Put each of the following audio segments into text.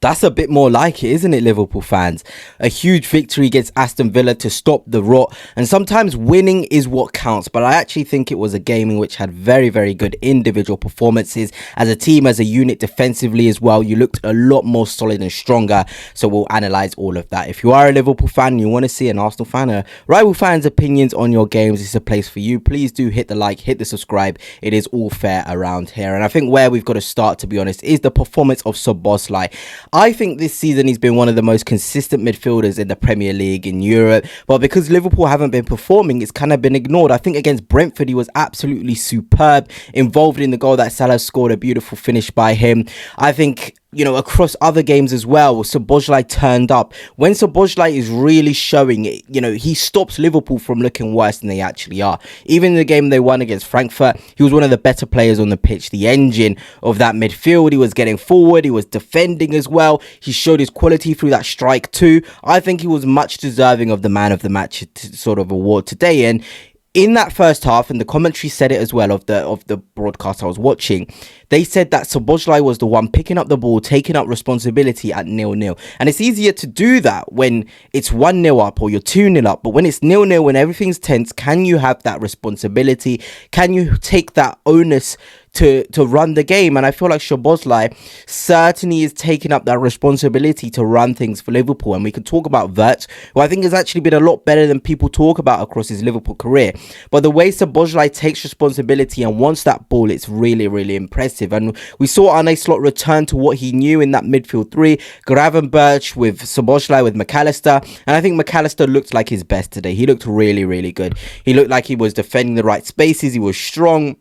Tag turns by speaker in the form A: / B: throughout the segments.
A: That's a bit more like it, isn't it, Liverpool fans? A huge victory against Aston Villa to stop the rot. And sometimes winning is what counts. But I actually think it was a game in which had very, very good individual performances. As a team, as a unit, defensively as well, you looked a lot more solid and stronger. So we'll analyse all of that. If you are a Liverpool fan and you want to see an Arsenal fan, a rival fan's opinions on your games, it's a place for you. Please do hit the like, hit the subscribe. It is all fair around here. And I think where we've got to start, to be honest, is the performance of Szoboszlai. I think this season he's been one of the most consistent midfielders in the Premier League in Europe, but because Liverpool haven't been performing, it's kind of been ignored. I think against Brentford he was absolutely superb, involved in the goal that Salah scored, a beautiful finish by him. I think, you know, across other games as well, Szoboszlai turned up. When Szoboszlai is really showing it, you know, he stops Liverpool from looking worse than they actually are. Even in the game they won against Frankfurt, he was one of the better players on the pitch, the engine of that midfield. He was getting forward, he was defending as well. He showed his quality through that strike too. I think he was much deserving of the man of the match sort of award today. And in that first half, and the commentary said it as well of the broadcast I was watching, they said that Szoboszlai was the one picking up the ball, taking up responsibility at 0-0. And it's easier to do that when it's 1-0 up or you're 2-0 up. But when it's 0-0, when everything's tense, can you have that responsibility? Can you take that onus to run the game? And I feel like Szoboszlai certainly is taking up that responsibility to run things for Liverpool. And we can talk about Wirtz, who I think has actually been a lot better than people talk about across his Liverpool career. But the way Szoboszlai takes responsibility and wants that ball, it's really, really impressive. And we saw Arne Slot return to what he knew in that midfield three. Gravenberch with Szoboszlai with McAllister. And I think McAllister looked like his best today. He looked really, really good. He looked like he was defending the right spaces. He was strong.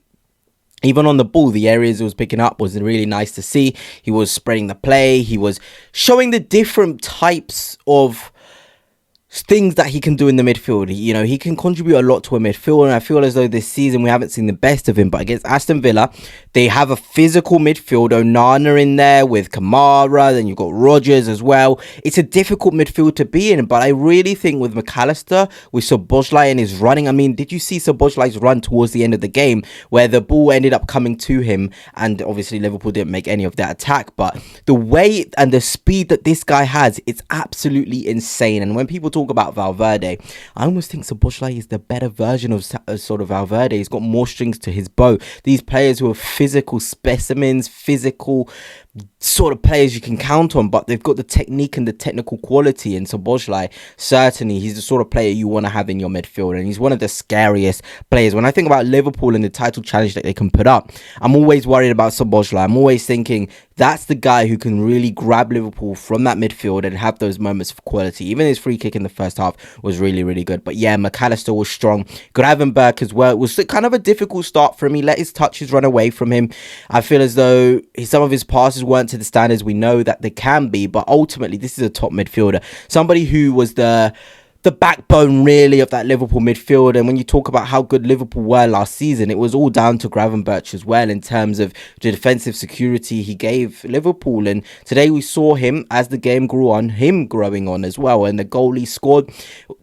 A: Even on the ball, the areas he was picking up was really nice to see. He was spreading the play. He was showing the different types of things that he can do in the midfield. You know, he can contribute a lot to a midfield, and I feel as though this season we haven't seen the best of him. But against Aston Villa, they have a physical midfield. Onana in there with Kamara, then you've got Rodgers as well. It's a difficult midfield to be in, but I really think with McAllister, with Szoboszlai and his running, I mean, did you see Szoboszlai's run towards the end of the game where the ball ended up coming to him, and obviously Liverpool didn't make any of that attack, but the way and the speed that this guy has, it's absolutely insane. And when people talk about Valverde, I almost think Szoboszlai is the better version of sort of Valverde. He's got more strings to his bow. These players who are physical specimens, physical sort of players you can count on, but they've got the technique and the technical quality. And Szoboszlai, certainly he's the sort of player you want to have in your midfield, and he's one of the scariest players. When I think about Liverpool and the title challenge that they can put up, I'm always worried about Szoboszlai. I'm always thinking that's the guy who can really grab Liverpool from that midfield and have those moments of quality. Even his free kick in the first half was really, really good. But yeah, McAllister was strong. Gravenberch as well. It was kind of a difficult start for him. He let his touches run away from him. I feel as though some of his passes weren't to the standards we know that they can be, but ultimately this is a top midfielder. Somebody who was the backbone really of that Liverpool midfield. And when you talk about how good Liverpool were last season, it was all down to Gravenberch as well in terms of the defensive security he gave Liverpool. And today we saw him, as the game grew on, him growing on as well. And the goal he scored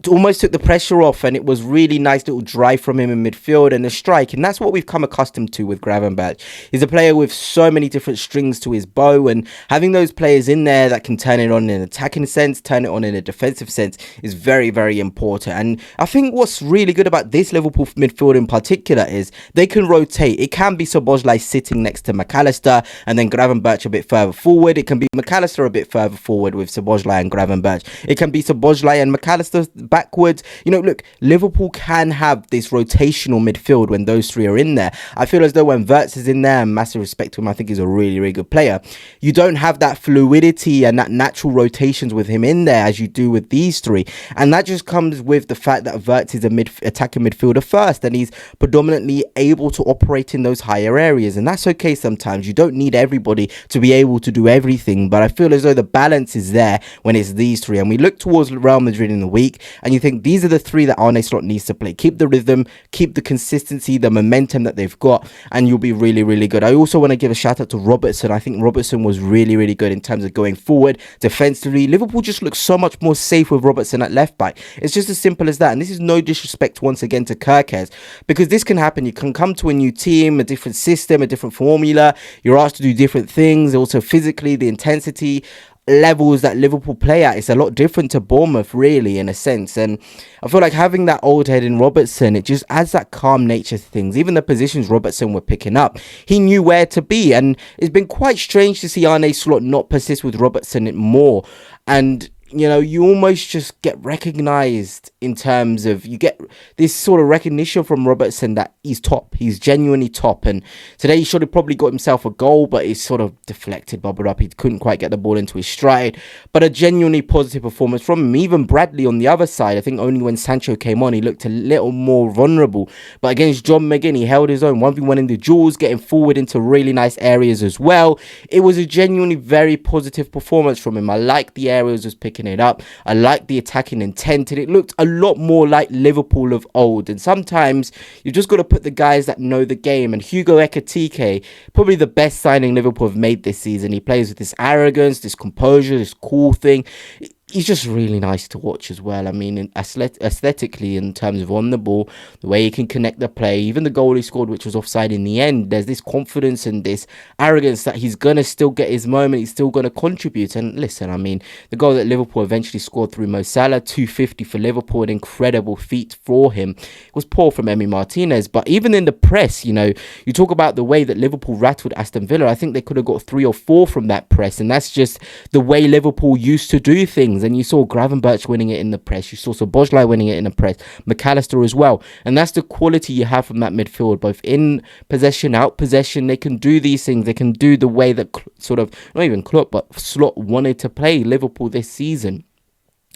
A: almost took the pressure off, and it was really nice little drive from him in midfield and a strike. And that's what we've come accustomed to with Gravenberch. He's a player with so many different strings to his bow, and having those players in there that can turn it on in an attacking sense, turn it on in a defensive sense is very, very important. And I think what's really good about this Liverpool midfield in particular is they can rotate. It can be Szoboszlai sitting next to McAllister and then Gravenberch a bit further forward. It can be McAllister a bit further forward with Szoboszlai and Gravenberch. It can be Szoboszlai and McAllister backwards. You know, look, Liverpool can have this rotational midfield when those three are in there. I feel as though when Wirtz is in there, and massive respect to him, I think he's a really, really good player, you don't have that fluidity and that natural rotations with him in there as you do with these three. And that just comes with the fact that Wirtz is a attacking midfielder first, and he's predominantly able to operate in those higher areas, and that's okay sometimes. You don't need everybody to be able to do everything, but I feel as though the balance is there when it's these three. And we look towards Real Madrid in the week, and you think these are the three that Arne Slot needs to play. Keep the rhythm, keep the consistency, the momentum that they've got, and you'll be really, really good. I also want to give a shout out to Robertson. I think Robertson was really, really good in terms of going forward defensively. Liverpool just looks so much more safe with Robertson at left back. It's just as simple as that. And this is no disrespect once again to Kirkes, because this can happen. You can come to a new team, a different system, a different formula. You're asked to do different things. Also physically, the intensity. levels that Liverpool play at. It's a lot different to Bournemouth, really, in a sense. And I feel like having that old head in Robertson, it just adds that calm nature to things. Even the positions Robertson were picking up, he knew where to be. And it's been quite strange to see Arne Slot not persist with Robertson more. And you know, you almost just get recognised in terms of, you get this sort of recognition from Robertson that he's top. He's genuinely top. And today he should have probably got himself a goal, but he's sort of deflected, bubbled up. He couldn't quite get the ball into his stride. But a genuinely positive performance from him. Even Bradley on the other side, I think only when Sancho came on, he looked a little more vulnerable. But against John McGinn, he held his own. 1v1 in the duels, getting forward into really nice areas as well. It was a genuinely very positive performance from him. I like the areas he was picking it up. I like the attacking intent, and it looked a lot more like Liverpool of old. And sometimes you just got to put the guys that know the game. And Hugo Ekitike, probably the best signing Liverpool have made this season. He plays with this arrogance, this composure, this cool thing. He's just really nice to watch as well. I mean, aesthetically, in terms of on the ball, the way he can connect the play, even the goal he scored, which was offside in the end, there's this confidence and this arrogance that he's going to still get his moment. He's still going to contribute. And listen, I mean, the goal that Liverpool eventually scored through Mo Salah, 250 for Liverpool, an incredible feat for him. It was poor from Emi Martinez. But even in the press, you know, you talk about the way that Liverpool rattled Aston Villa. I think they could have got 3 or 4 from that press. And that's just the way Liverpool used to do things. And you saw Gravenberch winning it in the press. You saw Szoboszlai winning it in the press. McAllister as well. And that's the quality you have from that midfield, both in possession, out possession. They can do these things. They can do the way that sort of, not even Klopp, but Slot wanted to play Liverpool this season.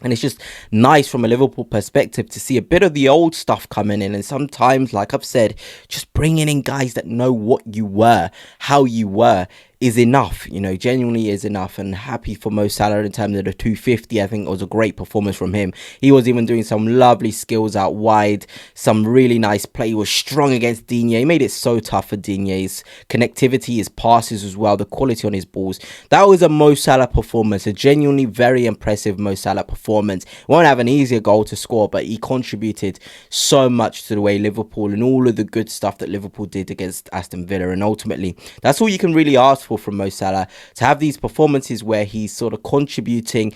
A: And it's just nice from a Liverpool perspective to see a bit of the old stuff coming in. And sometimes, like I've said, just bringing in guys that know what you were, how you were, is enough, you know, genuinely is enough. And happy for Mo Salah in terms of the 250. I think it was a great performance from him. He was even doing some lovely skills out wide, some really nice play. He was strong against Digne. He made it so tough for Digne. His connectivity, his passes as well, the quality on his balls. That was a Mo Salah performance, a genuinely very impressive Mo Salah performance. Won't have an easier goal to score, but he contributed so much to the way Liverpool and all of the good stuff that Liverpool did against Aston Villa. And ultimately, that's all you can really ask for from Mo Salah, to have these performances where he's sort of contributing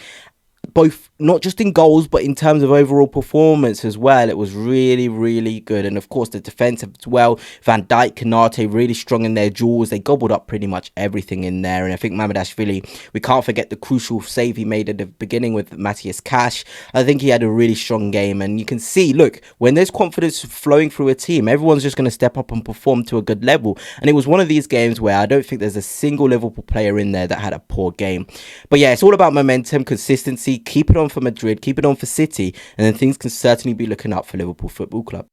A: both not just in goals but in terms of overall performance as well. It was really, really good. And of course the defense as well, Van Dijk, Konate, really strong in their duels. They gobbled up pretty much everything in there. And I think Mamardashvili, we can't forget the crucial save he made at the beginning with Matthias Cash. I think he had a really strong game. And you can see, look, when there's confidence flowing through a team, everyone's just going to step up and perform to a good level. And it was one of these games where I don't think there's a single Liverpool player in there that had a poor game. But yeah, it's all about momentum, consistency. Keep it on for Madrid, keep it on for City, and then things can certainly be looking up for Liverpool Football Club.